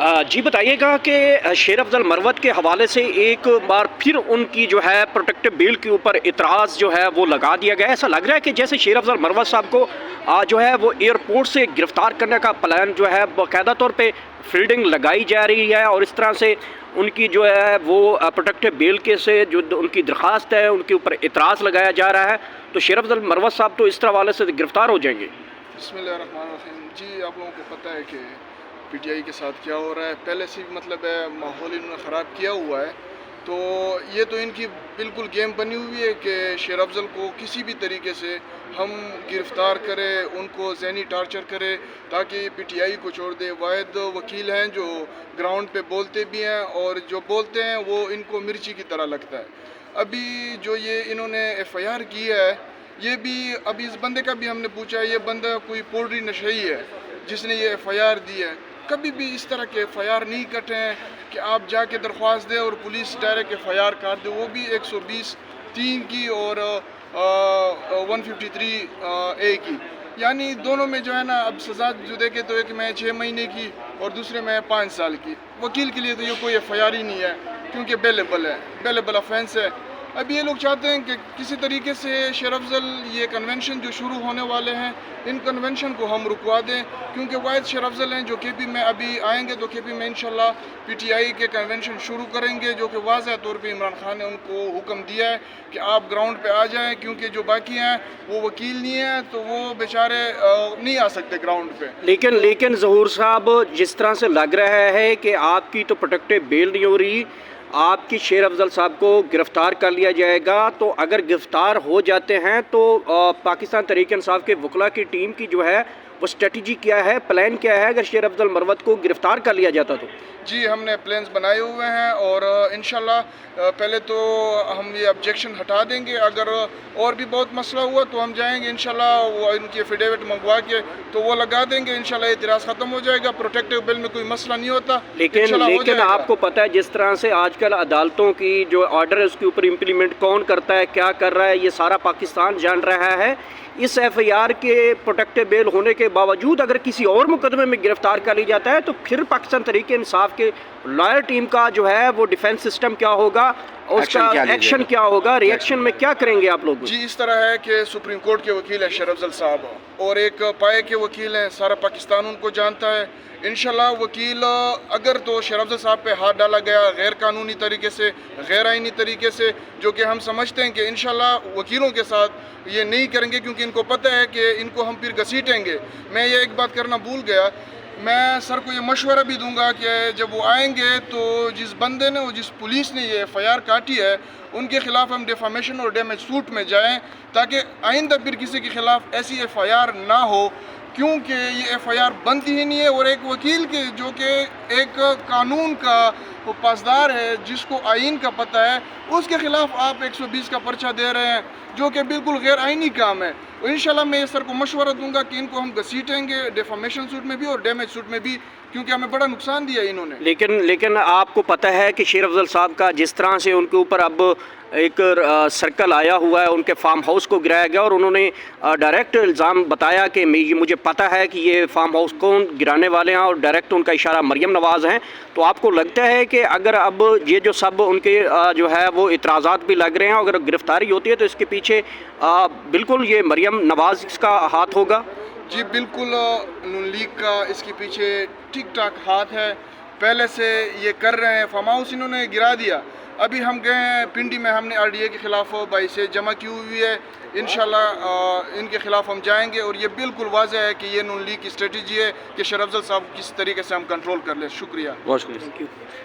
जी बताइएगा कि शेर अफजल मरवत के हवाले से एक बार फिर उनकी जो है प्रोटेक्टिव बेल के ऊपर इतराज़ जो है वो लगा दिया गया है। ऐसा लग रहा है कि जैसे शेर अफजल मरवत साहब को जो है वो एयरपोर्ट से गिरफ़्तार करने का प्लान जो है बाकायदा तौर पे फील्डिंग लगाई जा रही है, और इस तरह से उनकी जो है वो प्रोटेक्टिव बेल के से जो उनकी दरख्वास्त है उनके ऊपर इतराज़ लगाया जा रहा है, तो शेर अफजल मरवत साहब तो इस तरह वाले से गिरफ़्तार हो जाएंगे। बिस्मिल्लाहिर्रहमानिर्रहीम। जी, आप लोगों को पता है कि पीटीआई के साथ क्या हो रहा है। पहले से मतलब है माहौल इन्होंने ख़राब किया हुआ है, तो ये तो इनकी बिल्कुल गेम बनी हुई है कि शेर अफजल को किसी भी तरीके से हम गिरफ़्तार करें, उनको ज़हनी टार्चर करें ताकि पीटीआई को छोड़ दे। वाहिद वकील हैं जो ग्राउंड पे बोलते भी हैं, और जो बोलते हैं वो इनको मिर्ची की तरह लगता है। अभी जो ये इन्होंने एफआईआर की है, ये भी अभी इस बंदे का भी हमने पूछा है, ये बंदा कोई पोल्ट्री नशई है जिसने ये एफआईआर दी है। कभी भी इस तरह के एफआईआर नहीं कटे हैं कि आप जाके दरख्वास्त दें और पुलिस डायरेक्ट एफआईआर काट दे, वो भी 120(3) की और 153(a) की। यानी दोनों में जो है ना, अब सज़ा जो देखे तो एक में 6 महीने की और दूसरे में 5 साल की। वकील के लिए तो ये कोई एफआईआर ही नहीं है, क्योंकि बेलेबल ऑफेंस है। अब ये लोग चाहते हैं कि किसी तरीके से शेर अफजल ये कन्वेंशन जो शुरू होने वाले हैं, इन कन्वेंशन को हम रुकवा दें, क्योंकि वाहिद शेर अफजल हैं जो केपी में अभी आएंगे, तो केपी में इंशाल्लाह पीटीआई के कन्वेंशन शुरू करेंगे, जो कि वाज़ह तौर पे इमरान खान ने उनको हुक्म दिया है कि आप ग्राउंड पे आ जाएं, क्योंकि जो बाकी हैं वो वकील नहीं हैं, तो वो बेचारे नहीं आ सकते ग्राउंड पे। लेकिन ज़हूर साहब, जिस तरह से लग रहा है कि आपकी तो प्रोटेक्टिव बेल नहीं हो रही, आपकी शेर अफजल साहब को गिरफ़्तार कर लिया जाएगा, तो अगर गिरफ़्तार हो जाते हैं तो पाकिस्तान तहरीक इंसाफ के वकला की टीम की जो है वो स्ट्रेटजी क्या है, प्लान क्या है अगर शेर अफजल मरवत को गिरफ़्तार कर लिया जाता तो? जी, हमने प्लान्स बनाए हुए हैं, और इंशाल्लाह पहले तो हम ये ऑब्जेक्शन हटा देंगे। अगर और भी बहुत मसला हुआ तो हम जाएंगे इंशाल्लाह, वो इनकी एफिडेविट मंगवा के तो वो लगा देंगे, इंशाल्लाह एतराज़ ख़त्म हो जाएगा। प्रोटेक्टिव बिल में कोई मसला नहीं होता। लेकिन आपको पता है जिस तरह से आजकल अदालतों की जो ऑर्डर है उसके ऊपर इम्प्लीमेंट कौन करता है, क्या कर रहा है, ये सारा पाकिस्तान जान रहा है। इस एफआईआर के प्रोटेक्टिव बेल होने के बावजूद अगर किसी और मुकदमे में गिरफ्तार कर लिया जाता है, तो फिर पाकिस्तान तहरीक इंसाफ के लॉयर टीम का जो है वो डिफेंस सिस्टम क्या होगा, उसका एक्शन क्या होगा, रिएक्शन में क्या करेंगे आप लोग? जी, इस तरह है कि सुप्रीम कोर्ट के वकील हैं शेर अफजल साहब, और एक पाए के वकील हैं, सारा पाकिस्तान उनको जानता है। इंशाल्लाह वकील अगर तो शेर अफजल साहब पे हाथ डाला गया गैर कानूनी तरीके से, गैर आइनी तरीके से, जो कि हम समझते हैं कि इंशाल्लाह वकीलों के साथ ये नहीं करेंगे, क्योंकि इनको पता है कि इनको हम फिर घसीटेंगे। मैं ये एक बात करना भूल गया, मैं सर को ये मशवरा भी दूंगा कि जब वो आएंगे तो जिस बंदे ने, जिस पुलिस ने ये एफआईआर काटी है, उनके खिलाफ हम डिफामेशन और डैमेज सूट में जाएं, ताकि आइंदा फिर किसी के खिलाफ ऐसी एफआईआर ना हो, क्योंकि ये एफआईआर बनती ही नहीं है। और एक वकील के जो कि एक कानून का पासदार है, जिसको आइन का पता है, उसके खिलाफ आप 120 का पर्चा दे रहे हैं, जो कि बिल्कुल गैर आइनी काम है। और इंशाल्लाह मैं सर को मशवरा दूंगा कि इनको हम घसीटेंगे डिफामेशन सूट में भी और डैमेज सूट में भी, क्योंकि हमें बड़ा नुकसान दिया इन्होंने। लेकिन आपको पता है कि शेर अफजल साहब का जिस तरह से उनके ऊपर अब एक सर्कल आया हुआ है, उनके फार्म हाउस को गिराया गया, और उन्होंने डायरेक्ट इल्ज़ाम बताया कि मुझे पता है कि ये फार्म हाउस कौन गिराने वाले हैं, और डायरेक्ट उनका इशारा मरियम नवाज़ हैं। तो आपको लगता है कि अगर अब ये जो सब उनके जो है वो इतराज़ात भी लग रहे हैं, अगर गिरफ़्तारी होती है तो इसके पीछे बिल्कुल ये मरियम नवाज़ का हाथ होगा? जी बिल्कुल, नून लीग का इसके पीछे ठीक ठाक हाथ है, पहले से ये कर रहे हैं। फार्म हाउस इन्होंने गिरा दिया, अभी हम गए हैं पिंडी में, हमने आरडीए के ख़िलाफ़ 22 जमा की हुई है। इंशाल्लाह इनके ख़िलाफ़ हम जाएंगे, और ये बिल्कुल वाज़ह है कि ये नून लीग की स्ट्रेटजी है कि शेर अफजल साहब किस तरीके से हम कंट्रोल कर लें। शुक्रिया, बहुत शुक्रिया।